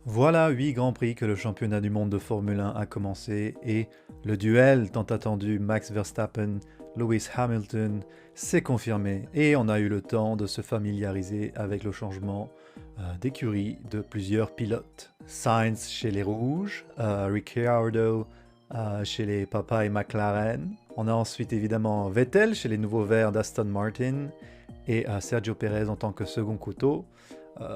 Voilà 8 Grands Prix que le championnat du monde de Formule 1 a commencé et le duel tant attendu Max Verstappen-Lewis Hamilton s'est confirmé et on a eu le temps de se familiariser avec le changement d'écurie de plusieurs pilotes. Sainz chez les Rouges, Ricciardo chez les Papa et McLaren. On a ensuite évidemment Vettel chez les nouveaux verts d'Aston Martin et Sergio Perez en tant que second couteau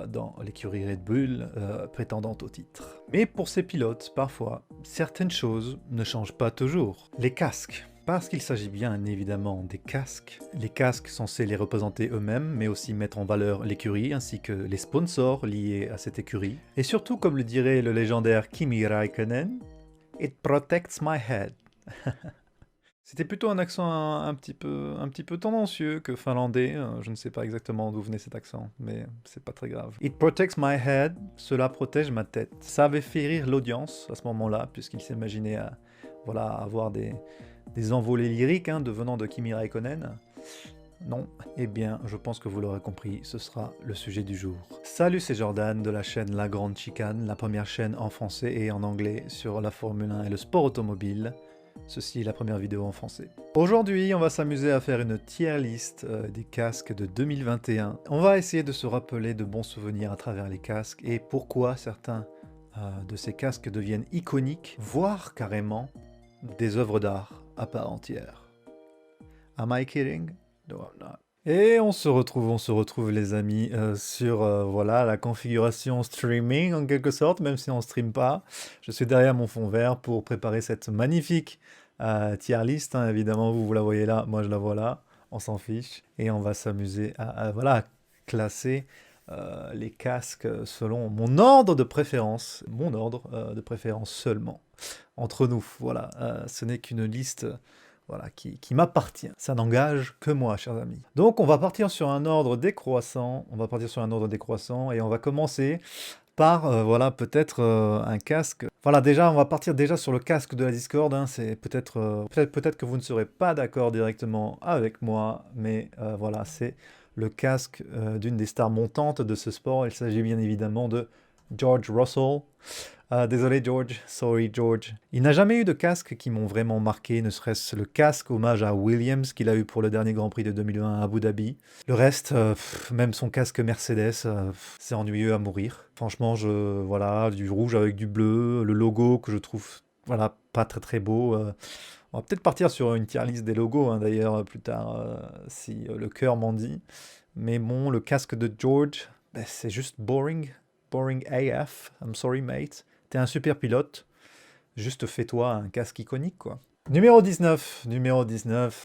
dans l'écurie Red Bull prétendante au titre. Mais pour ces pilotes, parfois, certaines choses ne changent pas toujours. Les casques. Parce qu'il s'agit bien évidemment des casques. Les casques censés les représenter eux-mêmes, mais aussi mettre en valeur l'écurie ainsi que les sponsors liés à cette écurie. Et surtout, comme le dirait le légendaire Kimi Raikkonen, It protects my head. C'était plutôt un accent un petit peu tendancieux que finlandais. Je ne sais pas exactement d'où venait cet accent, mais c'est pas très grave. It protects my head, cela protège ma tête. Ça avait fait rire l'audience à ce moment-là, puisqu'il s'imaginait voilà, avoir des envolées lyriques devenant de Kimi Raikkonen. Non, eh bien, je pense que vous l'aurez compris, ce sera le sujet du jour. Salut, c'est Jordan de la chaîne La Grande Chicane, la première chaîne en français et en anglais sur la Formule 1 et le sport automobile. Ceci est la première vidéo en français. Aujourd'hui, on va s'amuser à faire une tier list des casques de 2021. On va essayer de se rappeler de bons souvenirs à travers les casques et pourquoi certains de ces casques deviennent iconiques, voire carrément des œuvres d'art à part entière. Am I kidding? No, I'm not. Et on se retrouve les amis sur voilà, la configuration streaming en quelque sorte, même si on ne stream pas. Je suis derrière mon fond vert pour préparer cette magnifique tier list. Évidemment, vous la voyez là, moi je la vois là, on s'en fiche. Et on va s'amuser à voilà, classer les casques selon mon ordre de préférence seulement. Entre nous, voilà, ce n'est qu'une liste voilà, qui m'appartient. Ça n'engage que moi, chers amis. Donc, on va partir sur un ordre décroissant. Et on va commencer par, voilà, peut-être un casque. Voilà, déjà, on va partir déjà sur le casque de la Discord. C'est peut-être que vous ne serez pas d'accord directement avec moi, mais voilà, c'est le casque d'une des stars montantes de ce sport. Il s'agit bien évidemment de George Russell. Désolé George, sorry George. Il n'a jamais eu de casque qui m'ont vraiment marqué, ne serait-ce le casque hommage à Williams qu'il a eu pour le dernier Grand Prix de 2020 à Abu Dhabi. Le reste, même son casque Mercedes, c'est ennuyeux à mourir. Franchement, voilà, du rouge avec du bleu, le logo que je trouve, voilà, pas très très beau. On va peut-être partir sur une tier list des logos, d'ailleurs, plus tard, si le cœur m'en dit. Mais bon, le casque de George, c'est juste boring. Boring AF, I'm sorry mate. T'es un super pilote, juste fais-toi un casque iconique, quoi. Numéro 19.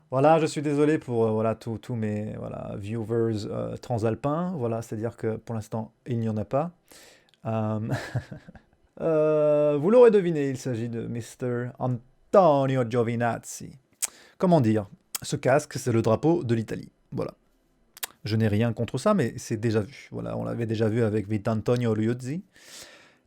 Voilà, je suis désolé pour voilà, tous mes voilà, viewers transalpins. Voilà, c'est-à-dire que pour l'instant, il n'y en a pas. Vous l'aurez deviné, il s'agit de Mr. Antonio Giovinazzi. Comment dire? Ce casque, c'est le drapeau de l'Italie. Voilà. Je n'ai rien contre ça, mais c'est déjà vu. Voilà, on l'avait déjà vu avec Vittantonio Liuzzi.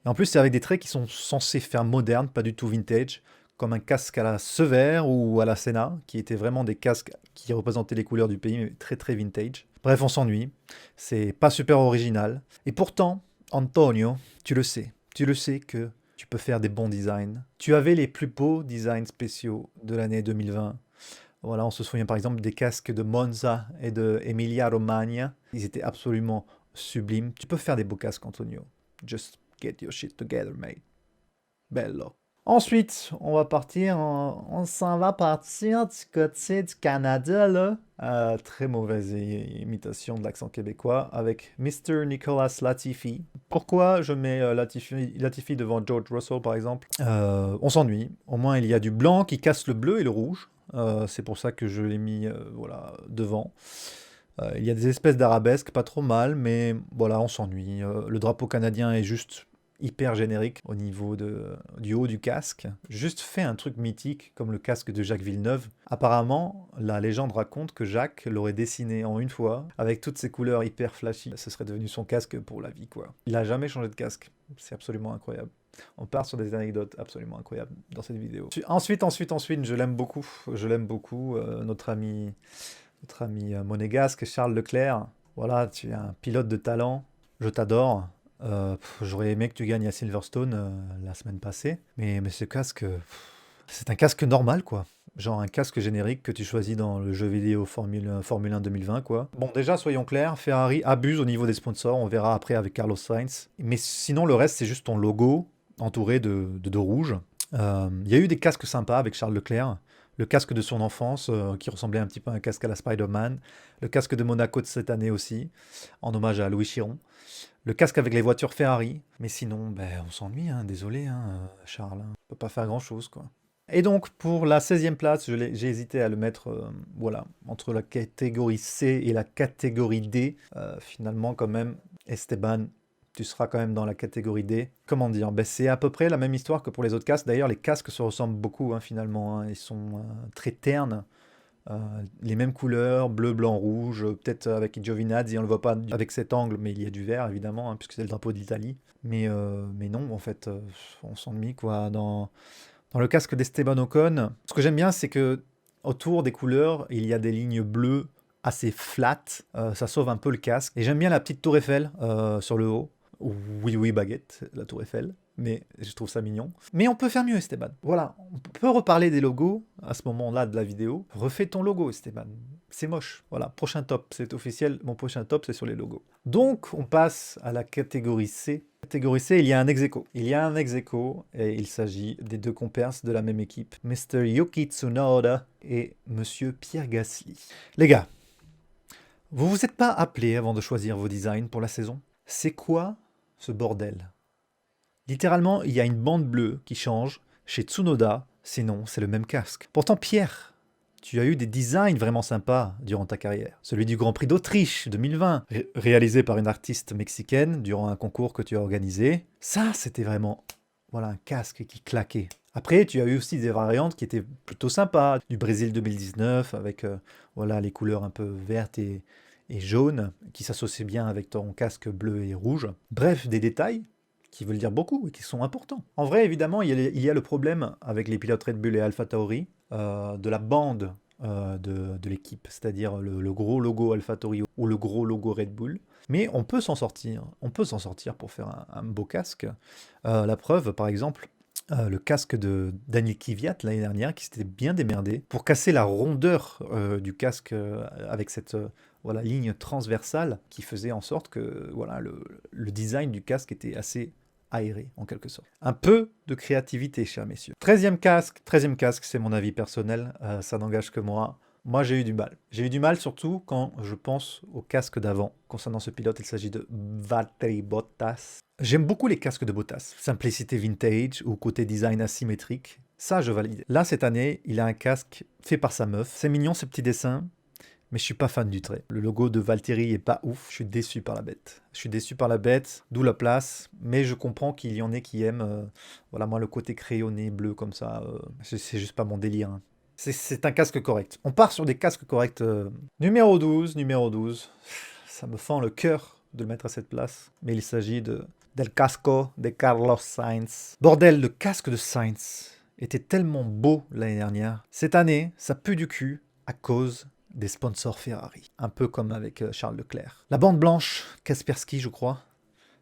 Et en plus, c'est avec des traits qui sont censés faire moderne, pas du tout vintage, comme un casque à la Sever ou à la Senna, qui étaient vraiment des casques qui représentaient les couleurs du pays, mais très très vintage. Bref, on s'ennuie. C'est pas super original. Et pourtant, Antonio, tu le sais que tu peux faire des bons designs. Tu avais les plus beaux designs spéciaux de l'année 2020. Voilà, on se souvient par exemple des casques de Monza et de Emilia-Romagna. Ils étaient absolument sublimes. Tu peux faire des beaux casques, Antonio. Just get your shit together, mate. Bello. Ensuite, on s'en va partir du côté du Canada, là. Très mauvaise imitation de l'accent québécois avec Mr. Nicolas Latifi. Pourquoi je mets Latifi devant George Russell, par exemple? On s'ennuie. Au moins, il y a du blanc qui casse le bleu et le rouge. C'est pour ça que je l'ai mis voilà, devant. Il y a des espèces d'arabesques, pas trop mal, mais voilà, on s'ennuie. Le drapeau canadien est juste hyper générique au niveau du haut du casque. Juste fait un truc mythique comme le casque de Jacques Villeneuve. Apparemment, la légende raconte que Jacques l'aurait dessiné en une fois avec toutes ses couleurs hyper flashy. Ce serait devenu son casque pour la vie, quoi. Il n'a jamais changé de casque. C'est absolument incroyable. On part sur des anecdotes absolument incroyables dans cette vidéo. Ensuite, je l'aime beaucoup. Notre ami monégasque, Charles Leclerc. Voilà, tu es un pilote de talent, je t'adore. J'aurais aimé que tu gagnes à Silverstone la semaine passée, mais ce casque, c'est un casque normal, quoi. Genre un casque générique que tu choisis dans le jeu vidéo Formule 1 2020, quoi. Bon, déjà, soyons clairs, Ferrari abuse au niveau des sponsors, on verra après avec Carlos Sainz. Mais sinon, le reste, c'est juste ton logo entouré de rouge. Il y a eu des casques sympas avec Charles Leclerc. Le casque de son enfance, qui ressemblait un petit peu à un casque à la Spider-Man. Le casque de Monaco de cette année aussi, en hommage à Louis Chiron. Le casque avec les voitures Ferrari. Mais sinon, ben, on s'ennuie, hein, désolé, hein, Charles. Hein. On peut pas faire grand-chose, quoi. Et donc, pour la 16e place, j'ai hésité à le mettre voilà, entre la catégorie C et la catégorie D. Finalement, quand même, Esteban, tu seras quand même dans la catégorie D. Comment dire, ben, c'est à peu près la même histoire que pour les autres casques. D'ailleurs, les casques se ressemblent beaucoup, hein, finalement. Hein. Ils sont très ternes. Les mêmes couleurs, bleu, blanc, rouge, peut-être avec Giovinazzi, on ne le voit pas avec cet angle, mais il y a du vert évidemment, hein, puisque c'est le drapeau d'Italie. Mais non, en fait, on s'ennuie quoi. Dans le casque d'Esteban Ocon, ce que j'aime bien, c'est que autour des couleurs, il y a des lignes bleues assez flat. Ça sauve un peu le casque. Et j'aime bien la petite tour Eiffel sur le haut. Oui, oui, baguette, la tour Eiffel. Mais je trouve ça mignon. Mais on peut faire mieux, Esteban. Voilà, on peut reparler des logos à ce moment-là de la vidéo. Refais ton logo, Esteban. C'est moche. Voilà, prochain top, c'est officiel. Mon prochain top, c'est sur les logos. Donc, on passe à la catégorie C. Catégorie C, il y a un ex-aequo. Il y a un ex-aequo et il s'agit des deux compères de la même équipe, Mr. Yuki Tsunoda et Monsieur Pierre Gasly. Les gars, vous vous êtes pas appelés avant de choisir vos designs pour la saison? C'est quoi ce bordel? Littéralement, il y a une bande bleue qui change chez Tsunoda, sinon c'est le même casque. Pourtant, Pierre, tu as eu des designs vraiment sympas durant ta carrière. Celui du Grand Prix d'Autriche 2020, réalisé par une artiste mexicaine durant un concours que tu as organisé. Ça, c'était vraiment voilà, un casque qui claquait. Après, tu as eu aussi des variantes qui étaient plutôt sympas. Du Brésil 2019, avec voilà, les couleurs un peu vertes et jaunes, qui s'associaient bien avec ton casque bleu et rouge. Bref, des détails qui veulent dire beaucoup et qui sont importants. En vrai, évidemment, il y a le problème avec les pilotes Red Bull et AlphaTauri de la bande de l'équipe, c'est-à-dire le gros logo AlphaTauri ou le gros logo Red Bull. Mais on peut s'en sortir, pour faire un beau casque. La preuve, par exemple, le casque de Daniel Kvyat l'année dernière, qui s'était bien démerdé pour casser la rondeur du casque avec cette voilà, ligne transversale qui faisait en sorte que voilà, le design du casque était assez aéré en quelque sorte. Un peu de créativité, chers messieurs. 13e casque, c'est mon avis personnel, ça n'engage que moi. Moi, j'ai eu du mal. J'ai eu du mal surtout quand je pense au casque d'avant. Concernant ce pilote, il s'agit de Valtteri Bottas. J'aime beaucoup les casques de Bottas. Simplicité vintage ou côté design asymétrique. Ça, je valide. Là, cette année, il a un casque fait par sa meuf. C'est mignon, ces petits dessins. Mais je suis pas fan du trait. Le logo de Valtteri est pas ouf. Je suis déçu par la bête. Je suis déçu par la bête, d'où la place. Mais je comprends qu'il y en ait qui aiment. Voilà, moi, le côté crayonné bleu comme ça, c'est juste pas mon délire. Hein. C'est un casque correct. On part sur des casques corrects. Numéro 12. Ça me fend le cœur de le mettre à cette place. Mais il s'agit del casco de Carlos Sainz. Bordel, le casque de Sainz était tellement beau l'année dernière. Cette année, ça pue du cul à cause des sponsors Ferrari. Un peu comme avec Charles Leclerc. La bande blanche, Kaspersky, je crois,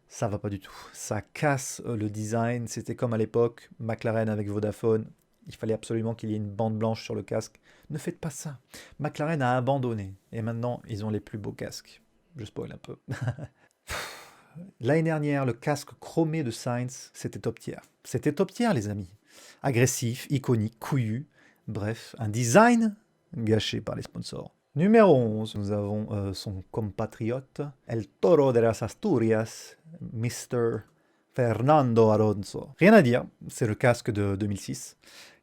ça va pas du tout. Ça casse le design. C'était comme à l'époque, McLaren avec Vodafone. Il fallait absolument qu'il y ait une bande blanche sur le casque. Ne faites pas ça. McLaren a abandonné. Et maintenant, ils ont les plus beaux casques. Je spoil un peu. L'année dernière, le casque chromé de Sainz, c'était top tier. C'était top tier, les amis. Agressif, iconique, couillu. Bref, un design gâché par les sponsors. Numéro 11, nous avons son compatriote, El Toro de las Asturias, Mr. Fernando Alonso. Rien à dire, c'est le casque de 2006.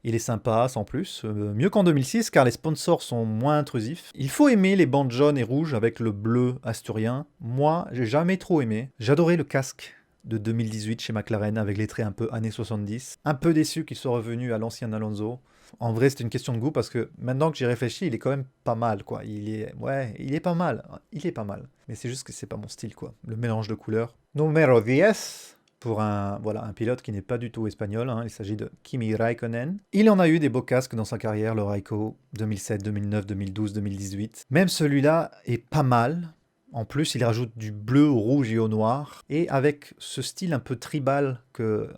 Il est sympa, sans plus. Mieux qu'en 2006, car les sponsors sont moins intrusifs. Il faut aimer les bandes jaunes et rouges avec le bleu asturien. Moi, j'ai jamais trop aimé. J'adorais le casque de 2018 chez McLaren avec les traits un peu années 70. Un peu déçu qu'il soit revenu à l'ancien Alonso. En vrai, c'est une question de goût parce que maintenant que j'y réfléchis, il est quand même pas mal, quoi. Il est pas mal. Il est pas mal. Mais c'est juste que c'est pas mon style, quoi. Le mélange de couleurs. Numéro 10. Pour un pilote qui n'est pas du tout espagnol, hein. Il s'agit de Kimi Raikkonen. Il en a eu des beaux casques dans sa carrière, le Raikko, 2007, 2009, 2012, 2018. Même celui-là est pas mal, En plus, il rajoute du bleu au rouge et au noir. Et avec ce style un peu tribal que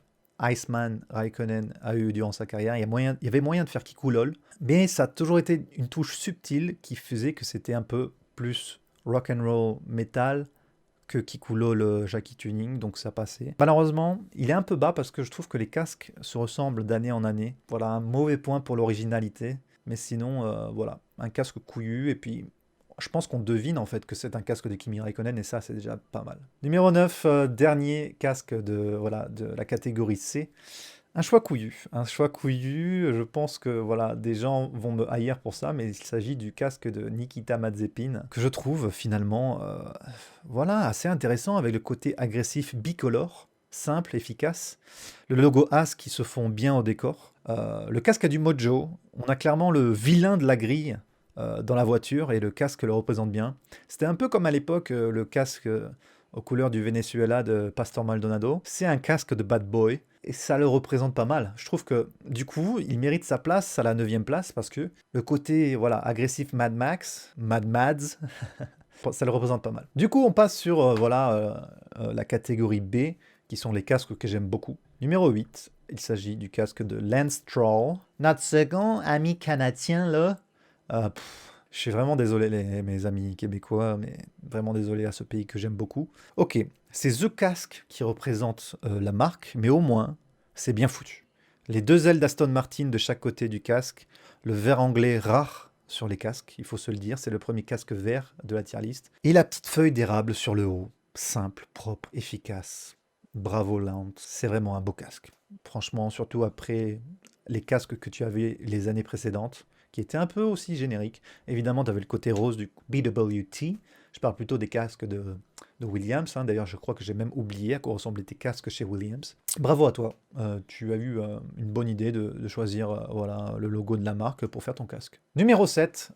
Iceman Raikkonen a eu durant sa carrière, il y avait moyen de faire Kikulol. Mais ça a toujours été une touche subtile qui faisait que c'était un peu plus rock and roll metal que Kikulo le Jackie Tuning, donc ça passait. Malheureusement, il est un peu bas parce que je trouve que les casques se ressemblent d'année en année. Voilà, un mauvais point pour l'originalité. Mais sinon, voilà, un casque couillu. Et puis, je pense qu'on devine en fait que c'est un casque de Kimi Raikkonen et ça, c'est déjà pas mal. Numéro 9, dernier casque voilà, de la catégorie C. Un choix couillu, je pense que voilà, des gens vont me haïr pour ça, mais il s'agit du casque de Nikita Mazepin, que je trouve finalement voilà, assez intéressant avec le côté agressif bicolore, simple, efficace, le logo As qui se fond bien au décor. Le casque a du mojo, on a clairement le vilain de la grille dans la voiture et le casque le représente bien. C'était un peu comme à l'époque le casque aux couleurs du Venezuela de Pastor Maldonado. C'est un casque de bad boy et ça le représente pas mal. Je trouve que du coup, il mérite sa place à la 9e place parce que le côté voilà agressif Mad Max, Mad Mads, ça le représente pas mal. Du coup, on passe sur la catégorie B, qui sont les casques que j'aime beaucoup. Numéro 8, il s'agit du casque de Lance Stroll. Notre second ami canadien, là. Je suis vraiment désolé, mes amis québécois, mais vraiment désolé à ce pays que j'aime beaucoup. Ok, c'est The Casque qui représente la marque, mais au moins, c'est bien foutu. Les deux ailes d'Aston Martin de chaque côté du casque, le vert anglais rare sur les casques, il faut se le dire, c'est le premier casque vert de la tier list, et la petite feuille d'érable sur le haut, simple, propre, efficace. Bravo Lance, c'est vraiment un beau casque. Franchement, surtout après les casques que tu avais les années précédentes, qui étaient un peu aussi génériques. Évidemment, tu avais le côté rose du BWT. Je parle plutôt des casques de Williams. Hein. D'ailleurs, je crois que j'ai même oublié à quoi ressemblaient tes casques chez Williams. Bravo à toi. Tu as eu une bonne idée de choisir voilà, le logo de la marque pour faire ton casque. Numéro 7,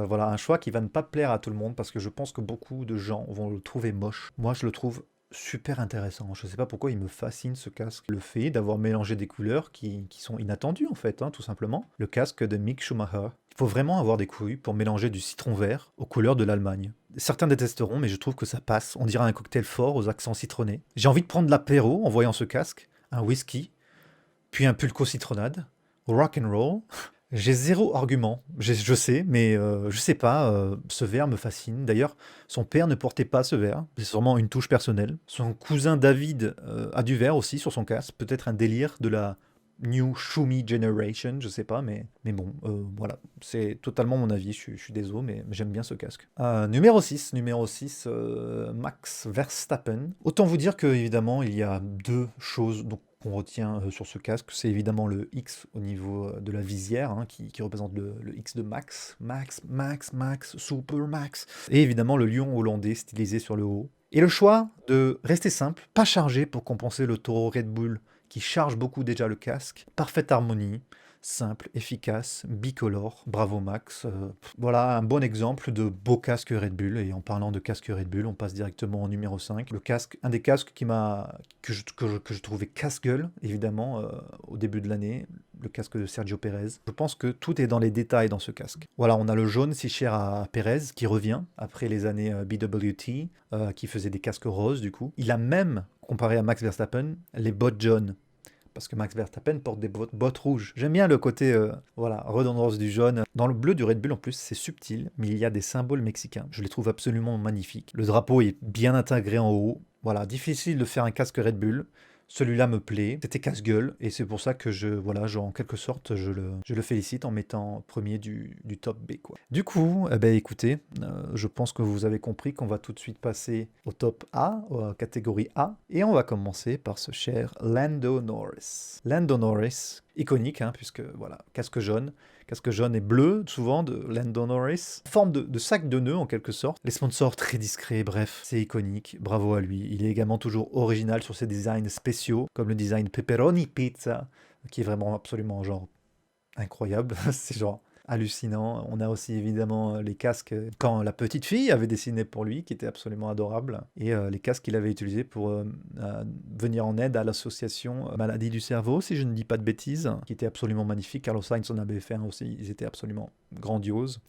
voilà, un choix qui va ne pas plaire à tout le monde parce que je pense que beaucoup de gens vont le trouver moche. Moi, je le trouve super intéressant. Je ne sais pas pourquoi il me fascine ce casque. Le fait d'avoir mélangé des couleurs qui sont inattendues en fait, hein, tout simplement. Le casque de Mick Schumacher. Il faut vraiment avoir des couilles pour mélanger du citron vert aux couleurs de l'Allemagne. Certains détesteront, mais je trouve que ça passe. On dirait un cocktail fort aux accents citronnés. J'ai envie de prendre l'apéro en voyant ce casque, un whisky, puis un pulco citronnade, rock and roll. J'ai zéro argument, je sais, mais je sais pas, ce verre me fascine. D'ailleurs, son père ne portait pas ce verre, c'est sûrement une touche personnelle. Son cousin David a du verre aussi sur son casque, peut-être un délire de la New Shumi Generation, je sais pas, mais bon, voilà, c'est totalement mon avis, je suis désolé, mais j'aime bien ce casque. Numéro 6, Max Verstappen. Autant vous dire que évidemment, il y a deux choses qu'on retient sur ce casque, c'est évidemment le X au niveau de la visière, hein, qui représente le X de Max, Super Max, et évidemment le lion hollandais stylisé sur le haut. Et le choix de rester simple, pas chargé pour compenser le taureau Red Bull qui charge beaucoup déjà le casque. Parfaite harmonie, simple, efficace, bicolore. Bravo Max. Voilà un bon exemple de beau casque Red Bull. Et en parlant de casque Red Bull, on passe directement au numéro 5. Le casque, un des casques que je trouvais casse-gueule, évidemment, au début de l'année. Le casque de Sergio Pérez. Je pense que tout est dans les détails dans ce casque. Voilà, on a le jaune si cher à Pérez qui revient après les années BWT, qui faisait des casques roses du coup. Il a même, comparé à Max Verstappen, les bottes jaunes. Parce que Max Verstappen porte des bottes rouges. J'aime bien le côté voilà, redondance du jaune. Dans le bleu du Red Bull, en plus, c'est subtil, mais il y a des symboles mexicains. Je les trouve absolument magnifiques. Le drapeau est bien intégré en haut. Voilà, difficile de faire un casque Red Bull. Celui-là me plaît, c'était casse-gueule, et c'est pour ça que en quelque sorte, je le félicite en mettant premier du top B, quoi. Du coup, écoutez, je pense que vous avez compris qu'on va tout de suite passer au top A, catégorie A, et on va commencer par ce cher Lando Norris. Lando Norris, iconique, hein, puisque, voilà, casque jaune et bleu, souvent, de Lando Norris. Forme de sac de nœuds, en quelque sorte. Les sponsors très discrets, bref, c'est iconique. Bravo à lui. Il est également toujours original sur ses designs spéciaux, comme le design Pepperoni Pizza, qui est vraiment absolument, genre, incroyable. C'est genre hallucinant. On a aussi évidemment les casques quand la petite fille avait dessiné pour lui, qui était absolument adorable, et les casques qu'il avait utilisés pour venir en aide à l'association Maladie du cerveau, si je ne dis pas de bêtises, qui était absolument magnifique. Carlos Sainz en avait fait un aussi, ils étaient absolument grandioses.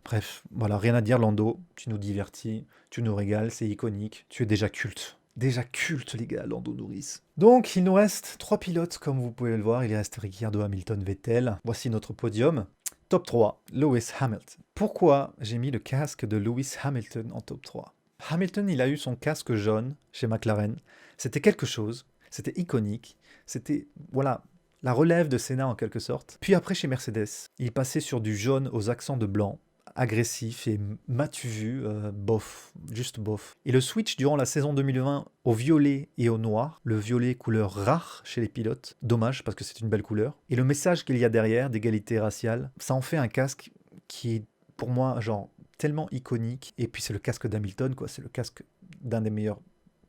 Bref, voilà, rien à dire Lando, tu nous divertis, tu nous régales, c'est iconique, tu es déjà culte. Déjà culte, les gars, Lando Norris. Donc, il nous reste 3 pilotes, comme vous pouvez le voir. Il reste Ricciardo, Hamilton, Vettel. Voici notre podium. Top 3, Lewis Hamilton. Pourquoi j'ai mis le casque de Lewis Hamilton en top 3? Hamilton, il a eu son casque jaune chez McLaren. C'était quelque chose. C'était iconique. C'était, voilà, la relève de Senna en quelque sorte. Puis après, chez Mercedes, il passait sur du jaune aux accents de blanc, agressif et m'as-tu vu, bof, juste bof. Et le switch durant la saison 2020 au violet et au noir, le violet couleur rare chez les pilotes, dommage parce que c'est une belle couleur, et le message qu'il y a derrière d'égalité raciale, ça en fait un casque qui est pour moi genre tellement iconique, et puis c'est le casque d'Hamilton quoi, c'est le casque d'un des meilleurs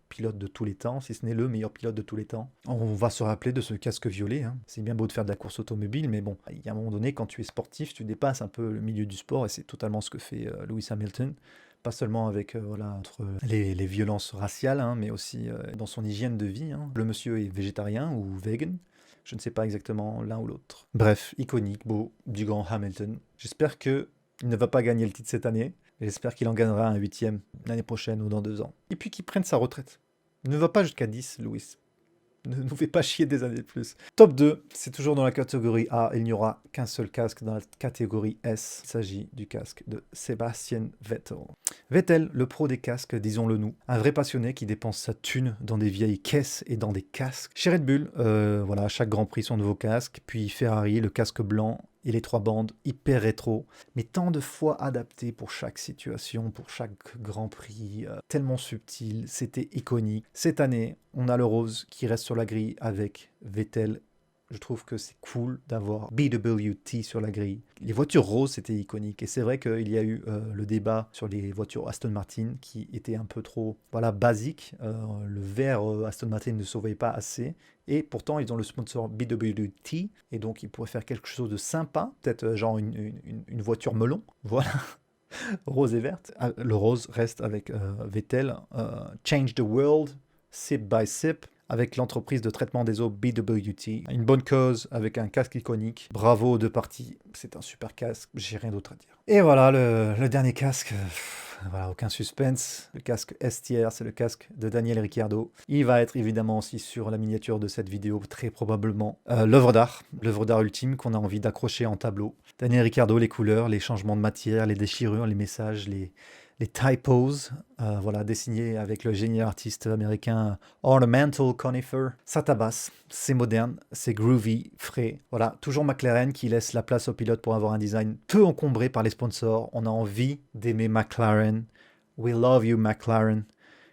pilote de tous les temps, si ce n'est le meilleur pilote de tous les temps. On va se rappeler de ce casque violet. Hein. C'est bien beau de faire de la course automobile, mais bon, il y a un moment donné, quand tu es sportif, tu dépasses un peu le milieu du sport, et c'est totalement ce que fait Lewis Hamilton. Pas seulement avec voilà, entre les violences raciales, hein, mais aussi dans son hygiène de vie. Hein. Le monsieur est végétarien ou vegan. Je ne sais pas exactement l'un ou l'autre. Bref, iconique, beau, du grand Hamilton. J'espère qu'il ne va pas gagner le titre cette année. J'espère qu'il en gagnera un 8e l'année prochaine ou dans 2 ans. Et puis qu'il prenne sa retraite. Ne va pas jusqu'à 10, Louis. Ne nous fais pas chier des années de plus. Top 2, c'est toujours dans la catégorie A. Il n'y aura qu'un seul casque dans la catégorie S. Il s'agit du casque de Sebastian Vettel. Vettel, le pro des casques, disons-le nous. Un vrai passionné qui dépense sa thune dans des vieilles caisses et dans des casques. Chez Red Bull, voilà, chaque Grand Prix son nouveau casque. Puis Ferrari, le casque blanc et les 3 bandes hyper rétro, mais tant de fois adapté pour chaque situation, pour chaque Grand Prix, tellement subtil, c'était iconique. Cette année, on a le rose qui reste sur la grille avec Vettel. Je trouve que c'est cool d'avoir BWT sur la grille. Les voitures roses, c'était iconique. Et c'est vrai qu'il y a eu le débat sur les voitures Aston Martin qui étaient un peu trop voilà, basiques. Le vert Aston Martin ne se voyait pas assez. Et pourtant, ils ont le sponsor BWT. Et donc, ils pourraient faire quelque chose de sympa. Peut-être genre une voiture melon. Voilà. Rose et verte. Le rose reste avec Vettel. Change the world, sip by sip. Avec l'entreprise de traitement des eaux BWT. Une bonne cause avec un casque iconique. Bravo aux deux parties. C'est un super casque. J'ai rien d'autre à dire. Et voilà, le dernier casque. Voilà, aucun suspense. Le casque S-Tier, c'est le casque de Daniel Ricciardo. Il va être évidemment aussi sur la miniature de cette vidéo, très probablement l'œuvre d'art ultime qu'on a envie d'accrocher en tableau. Daniel Ricciardo, les couleurs, les changements de matière, les déchirures, les messages, les typos, voilà, dessinés avec le génie artiste américain Ornamental Conifer. Ça tabasse, c'est moderne, c'est groovy, frais. Voilà, toujours McLaren qui laisse la place aux pilotes pour avoir un design peu encombré par les sponsors. On a envie d'aimer McLaren. We love you McLaren.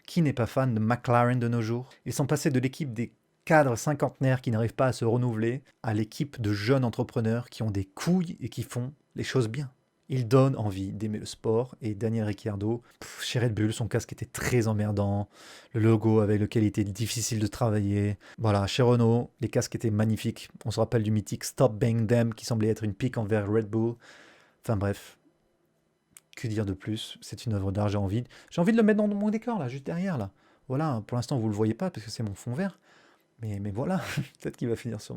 Qui n'est pas fan de McLaren de nos jours? Ils sont passés de l'équipe des cadres cinquantenaires qui n'arrivent pas à se renouveler à l'équipe de jeunes entrepreneurs qui ont des couilles et qui font les choses bien. Il donne envie d'aimer le sport, et Daniel Ricciardo, chez Red Bull, son casque était très emmerdant, le logo avec lequel il était difficile de travailler. Voilà, chez Renault, les casques étaient magnifiques. On se rappelle du mythique Stop Bang Them qui semblait être une pique envers Red Bull. Enfin bref, que dire de plus? C'est une œuvre d'art, j'ai envie de le mettre dans mon décor, là, juste derrière, là. Voilà, pour l'instant, vous le voyez pas parce que c'est mon fond vert. Mais voilà, peut-être qu'il va finir sur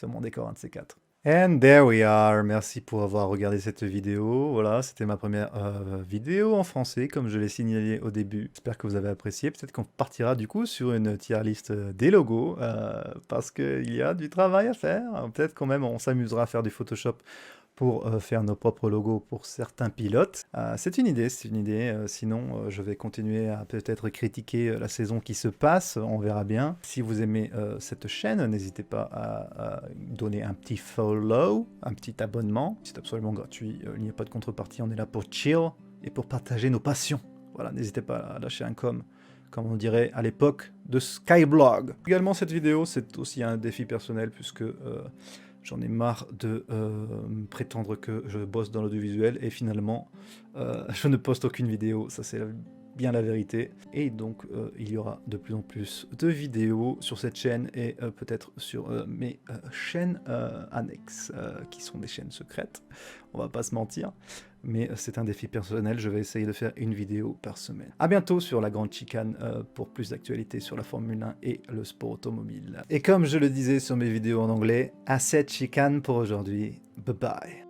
mon décor, un de ces 4. And there we are. Merci pour avoir regardé cette vidéo. Voilà, c'était ma première vidéo en français, comme je l'ai signalé au début. J'espère que vous avez apprécié. Peut-être qu'on partira du coup sur une tier list des logos, parce qu'il y a du travail à faire. Peut-être quand même on s'amusera à faire du Photoshop pour faire nos propres logos pour certains pilotes. C'est une idée. Sinon, je vais continuer à peut-être critiquer la saison qui se passe. On verra bien. Si vous aimez cette chaîne, n'hésitez pas à donner un petit follow, un petit abonnement. C'est absolument gratuit. Il n'y a pas de contrepartie. On est là pour chill et pour partager nos passions. Voilà, n'hésitez pas à lâcher un comme on dirait à l'époque de Skyblog. Également, cette vidéo, c'est aussi un défi personnel puisque j'en ai marre de prétendre que je bosse dans l'audiovisuel et finalement, je ne poste aucune vidéo. Ça, c'est bien la vérité. Et donc il y aura de plus en plus de vidéos sur cette chaîne et peut-être sur mes chaînes annexes, qui sont des chaînes secrètes, on va pas se mentir. Mais c'est un défi personnel, je vais essayer de faire une vidéo par semaine. A bientôt sur la Grande Chicane pour plus d'actualités sur la Formule 1 et le sport automobile. Et comme je le disais sur mes vidéos en anglais, assez de chicane pour aujourd'hui, bye bye.